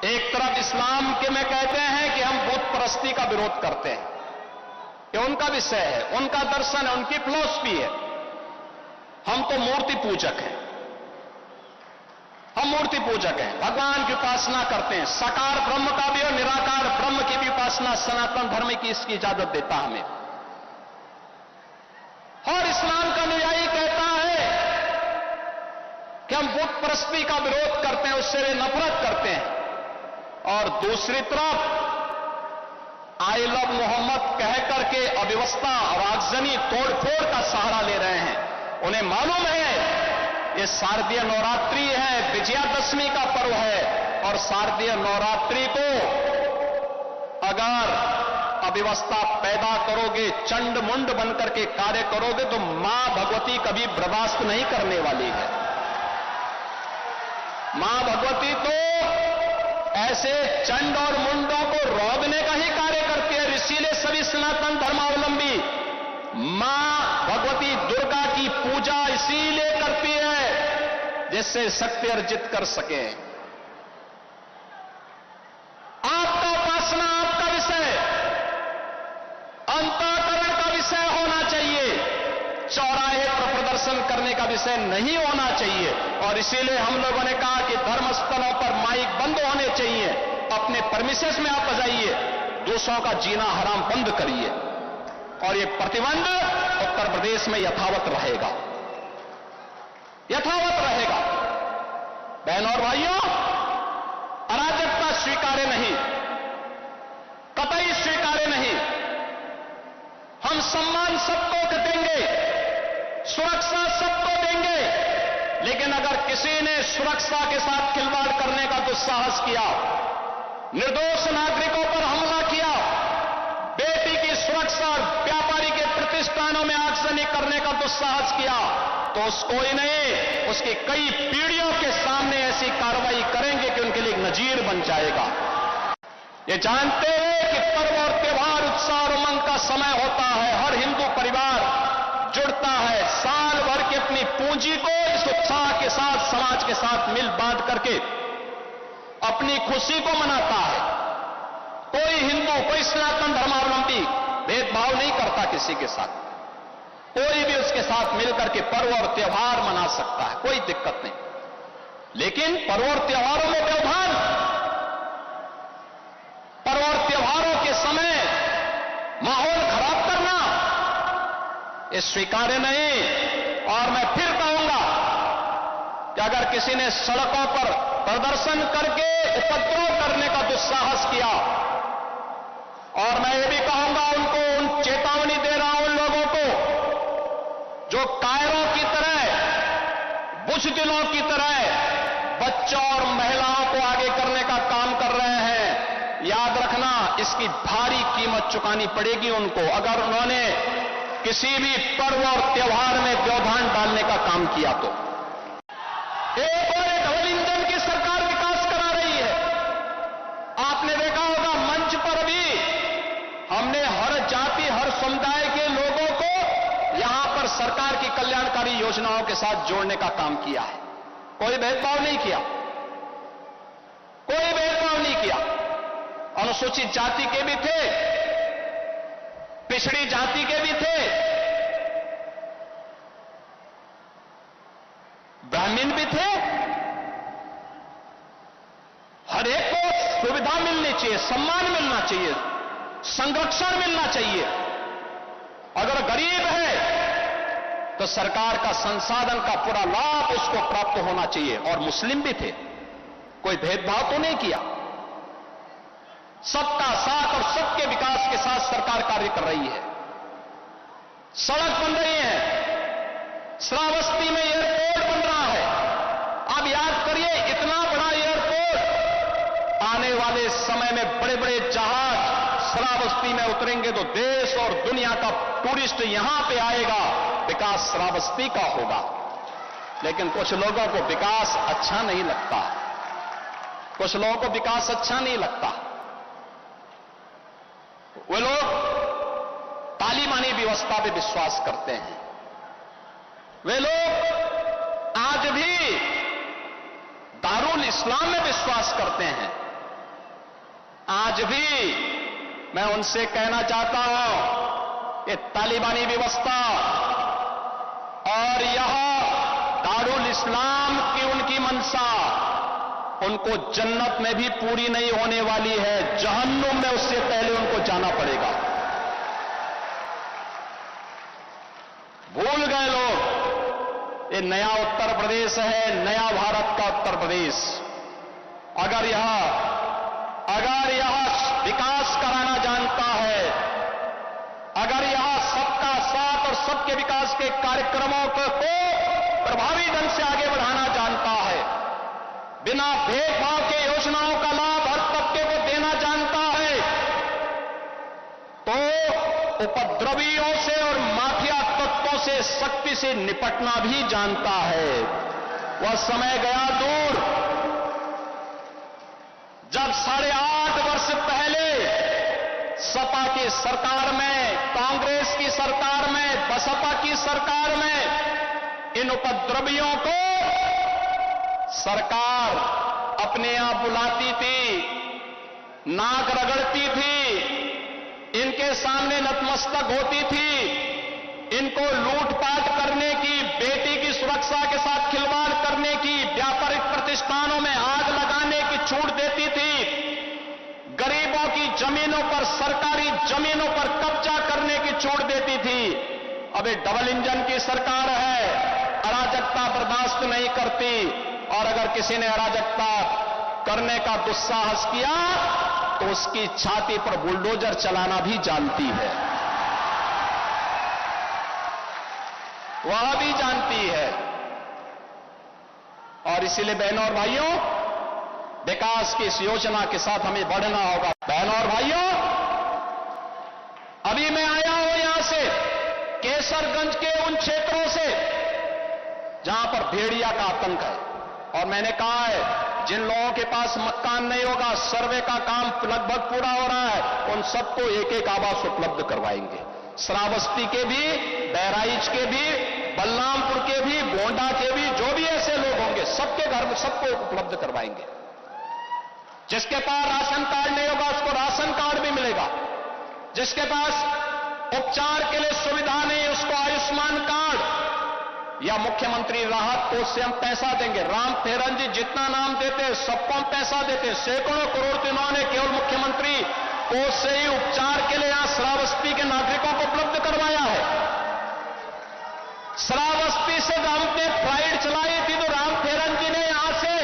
एक तरफ इस्लाम के में कहते हैं कि हम बुत परस्ती का विरोध करते हैं, ये उनका विषय है, उनका दर्शन है, उनकी फिलॉसफी है। हम तो मूर्ति पूजक हैं, हम मूर्ति पूजक हैं, भगवान की उपासना करते हैं। साकार ब्रह्म का भी और निराकार ब्रह्म की भी उपासना सनातन धर्म की इसकी इजाजत देता हमें। और इस्लाम का अनुयायी कहता है कि हम बुत परस्ती का विरोध करते हैं, उससे वे नफरत करते हैं। और दूसरी तरफ आई लव मोहम्मद कह करके अव्यवस्था और आगजनी तोड़फोड़ का सहारा ले रहे हैं। उन्हें मालूम है ये शारदीय नवरात्रि है, विजयादशमी का पर्व है, और शारदीय नवरात्रि को अगर अव्यवस्था पैदा करोगे, चंड मुंड बनकर के कार्य करोगे तो मां भगवती कभी बर्दाश्त नहीं करने वाली है। मां भगवती तो ऐसे चंड और मुंडों को रोकने का ही कार्य करती है। इसीलिए सभी सनातन धर्मावलंबी मां भगवती दुर्गा की पूजा इसीलिए करती है जिससे शक्ति अर्जित कर सके। आपका उपासना आपका विषय, अंतःकरण का विषय होना चाहिए, चौराहे पर प्रदर्शन करने का विषय नहीं होना चाहिए। और इसीलिए हम लोगों ने कहा कि धर्मस्थलों पर माइक बंद होने चाहिए, अपने परमिशंस में आप बजाइए, दूसरों का जीना हराम बंद करिए। और ये प्रतिबंध उत्तर प्रदेश में यथावत रहेगा, यथावत रहेगा। बहनों और भाइयों, अराजकता स्वीकार्य नहीं, कतई स्वीकार्य नहीं। हम सम्मान सबको देंगे, सुरक्षा सबको देंगे, लेकिन अगर किसी ने सुरक्षा के साथ खिलवाड़ करने का दुस्साहस किया, निर्दोष नागरिकों पर हमला किया, बेटी की सुरक्षा और व्यापारी के प्रतिष्ठानों में आगजनी करने का दुस्साहस किया, तो उसको ही नहीं, उसकी कई पीढ़ियों के सामने ऐसी कार्रवाई करेंगे कि उनके लिए एक नजीर बन जाएगा। ये जानते हैं कि पर्व और त्योहार उत्साह और उमंग का समय होता है, हर हिंदू परिवार जुड़ता है, साल भर की अपनी पूंजी को इस उत्साह के साथ समाज के साथ मिल बांट करके अपनी खुशी को मनाता है। कोई हिंदू, कोई सनातन धर्मावलंबी भेदभाव नहीं करता किसी के साथ, कोई भी उसके साथ मिलकर के पर्व और त्योहार मना सकता है, कोई दिक्कत नहीं। लेकिन पर्व और त्योहारों में व्यवधान, पर्व और त्योहारों के समय माहौल खराब करना ये स्वीकार्य नहीं। और मैं फिर कहूंगा कि अगर किसी ने सड़कों पर प्रदर्शन करके उपद्रव करने का दुस्साहस किया, और मैं ये भी कहूंगा उनको चेतावनी दे रहा हूं उन लोगों को जो कायरों की तरह, बुज़दिलों की तरह बच्चों और महिलाओं को आगे करने का काम कर रहे हैं, याद रखना इसकी भारी कीमत चुकानी पड़ेगी उनको, अगर उन्होंने किसी भी पर्व और त्योहार में व्यवधान डालने का काम किया तो। एक और डबल इंजन की सरकार विकास करा रही है। आपने देखा होगा मंच पर भी हमने हर जाति, हर समुदाय के लोगों को यहां पर सरकार की कल्याणकारी योजनाओं के साथ जोड़ने का काम किया है। कोई भेदभाव नहीं किया, कोई भेदभाव नहीं किया। अनुसूचित जाति के भी थे, पिछड़ी जाति के भी थे, ब्राह्मण भी थे। हर एक को सुविधा मिलनी चाहिए, सम्मान मिलना चाहिए, संरक्षण मिलना चाहिए। अगर गरीब है तो सरकार का संसाधन का पूरा लाभ उसको प्राप्त होना चाहिए। और मुस्लिम भी थे, कोई भेदभाव तो नहीं किया। सबका साथ और सबके विकास के साथ सरकार कार्य कर रही है। सड़क बन रही है, श्रावस्ती में एयरपोर्ट बन रहा है। आप याद करिए, इतना बड़ा एयरपोर्ट, आने वाले समय में बड़े बड़े जहाज श्रावस्ती में उतरेंगे तो देश और दुनिया का टूरिस्ट यहां पे आएगा, विकास श्रावस्ती का होगा। लेकिन कुछ लोगों को विकास अच्छा नहीं लगता, कुछ लोगों को विकास अच्छा नहीं लगता। वे लोग तालिबानी व्यवस्था पे विश्वास करते हैं। वे लोग आज भी दारुल इस्लाम में विश्वास करते हैं। आज भी मैं उनसे कहना चाहता हूं कि तालिबानी व्यवस्था और यह दारुल इस्लाम की उनकी मंशा उनको जन्नत में भी पूरी नहीं होने वाली है, जहन्नुम में उससे पहले उनको जाना पड़ेगा। भूल गए लोग, ये नया उत्तर प्रदेश है, नया भारत का उत्तर प्रदेश। अगर यह विकास कराना जानता है, अगर यह सबका साथ और सबके विकास के कार्यक्रमों को प्रभावी ढंग से आगे बढ़ाना जानता है, बिना भेदभाव के योजनाओं का लाभ हर तबके को देना जानता है, तो उपद्रवियों से और माफिया तत्वों से सख्ती से निपटना भी जानता है। वह समय गया दूर जब 8.5 वर्ष पहले सपा की सरकार में, कांग्रेस की सरकार में, बसपा की सरकार में इन उपद्रवियों को सरकार अपने आप बुलाती थी, नाक रगड़ती थी, इनके सामने नतमस्तक होती थी, इनको लूटपाट करने की, बेटी की सुरक्षा के साथ खिलवाड़ करने की, व्यापारिक प्रतिष्ठानों में आग लगाने की छूट देती थी, गरीबों की जमीनों पर, सरकारी जमीनों पर कब्जा करने की छूट देती थी। अब ये डबल इंजन की सरकार है, अराजकता बर्दाश्त नहीं करती, और अगर किसी ने अराजकता करने का दुस्साहस किया तो उसकी छाती पर बुलडोजर चलाना भी जानती है, वह भी जानती है। और इसीलिए बहनों और भाइयों, विकास की इस योजना के साथ हमें बढ़ना होगा। बहनों और भाइयों, अभी मैं आया हूं यहां से केसरगंज के उन क्षेत्रों से जहां पर भेड़िया का आतंक है, और मैंने कहा है जिन लोगों के पास मकान नहीं होगा, सर्वे का काम लगभग पूरा हो रहा है, उन सबको एक एक आवास उपलब्ध करवाएंगे। श्रावस्ती के भी, बहराइच के भी, बलरामपुर के भी, गोंडा के भी, जो भी ऐसे लोग होंगे सबके घर में सबको उपलब्ध करवाएंगे। जिसके पास राशन कार्ड नहीं होगा उसको राशन कार्ड भी मिलेगा, जिसके पास उपचार के लिए सुविधा नहीं उसको आयुष्मान कार्ड या मुख्यमंत्री राहत कोष से हम पैसा देंगे। राम फेरन जी जितना नाम देते हैं सबको हम पैसा देते हैं, सैकड़ों करोड़ तो इन्होंने केवल मुख्यमंत्री कोष से ही उपचार के लिए यहां श्रावस्ती के नागरिकों को उपलब्ध करवाया है। श्रावस्ती से हमने फ्लाइट चलाई थी तो राम फेरन जी ने यहां से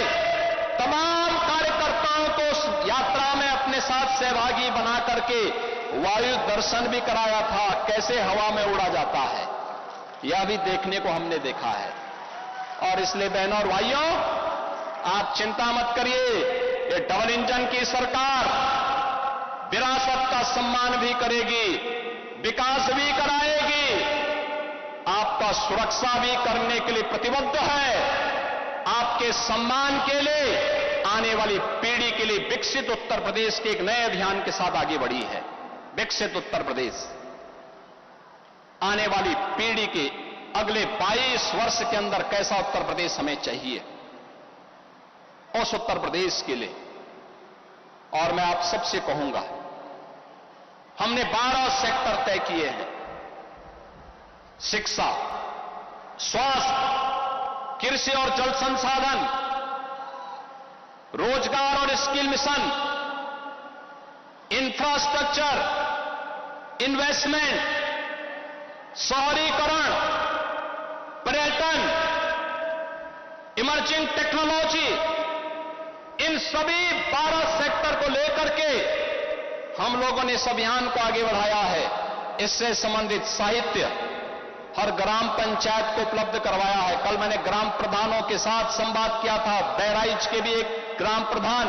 तमाम कार्यकर्ताओं को उस यात्रा में अपने साथ सहभागी बना करके वायु दर्शन भी कराया था, कैसे हवा में उड़ा जाता है, यह भी देखने को हमने देखा है। और इसलिए बहनों और भाइयों, आप चिंता मत करिए, ये डबल इंजन की सरकार विरासत का सम्मान भी करेगी, विकास भी कराएगी, आपका सुरक्षा भी करने के लिए प्रतिबद्ध है, आपके सम्मान के लिए, आने वाली पीढ़ी के लिए विकसित उत्तर प्रदेश के एक नए अभियान के साथ आगे बढ़ी है। विकसित उत्तर प्रदेश आने वाली पीढ़ी के अगले 22 वर्ष के अंदर कैसा उत्तर प्रदेश हमें चाहिए, उस उत्तर प्रदेश के लिए। और मैं आप सबसे कहूंगा, हमने 12 सेक्टर तय किए हैं, शिक्षा, स्वास्थ्य, कृषि और जल संसाधन, रोजगार और स्किल मिशन, इंफ्रास्ट्रक्चर, इन्वेस्टमेंट, शहरीकरण, पर्यटन, इमर्जिंग टेक्नोलॉजी, इन सभी 12 सेक्टर को लेकर के हम लोगों ने इस अभियान को आगे बढ़ाया है। इससे संबंधित साहित्य हर ग्राम पंचायत को उपलब्ध करवाया है। कल मैंने ग्राम प्रधानों के साथ संवाद किया था, बहराइच के भी एक ग्राम प्रधान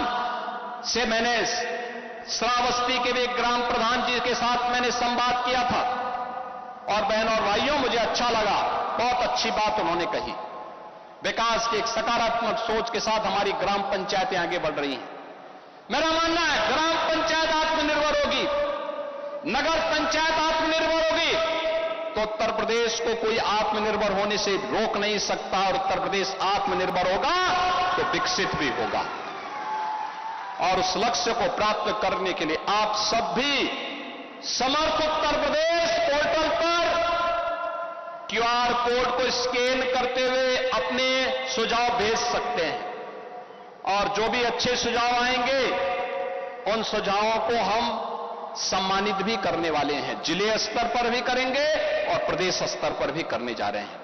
से मैंने, श्रावस्ती के भी एक ग्राम प्रधान जी के साथ मैंने संवाद किया था। और बहनों और भाइयों, मुझे अच्छा लगा, बहुत अच्छी बात उन्होंने कही। विकास की एक सकारात्मक सोच के साथ हमारी ग्राम पंचायतें आगे बढ़ रही हैं। मेरा मानना है ग्राम पंचायत आत्मनिर्भर होगी, नगर पंचायत आत्मनिर्भर होगी, तो उत्तर प्रदेश को कोई आत्मनिर्भर होने से रोक नहीं सकता। और उत्तर प्रदेश आत्मनिर्भर होगा तो विकसित भी होगा। और उस लक्ष्य को प्राप्त करने के लिए आप सब भी समर्थ उत्तर प्रदेश पोर्टल पर क्यूआर कोड को स्कैन करते हुए अपने सुझाव भेज सकते हैं और जो भी अच्छे सुझाव आएंगे उन सुझावों को हम सम्मानित भी करने वाले हैं। जिले स्तर पर भी करेंगे और प्रदेश स्तर पर भी करने जा रहे हैं।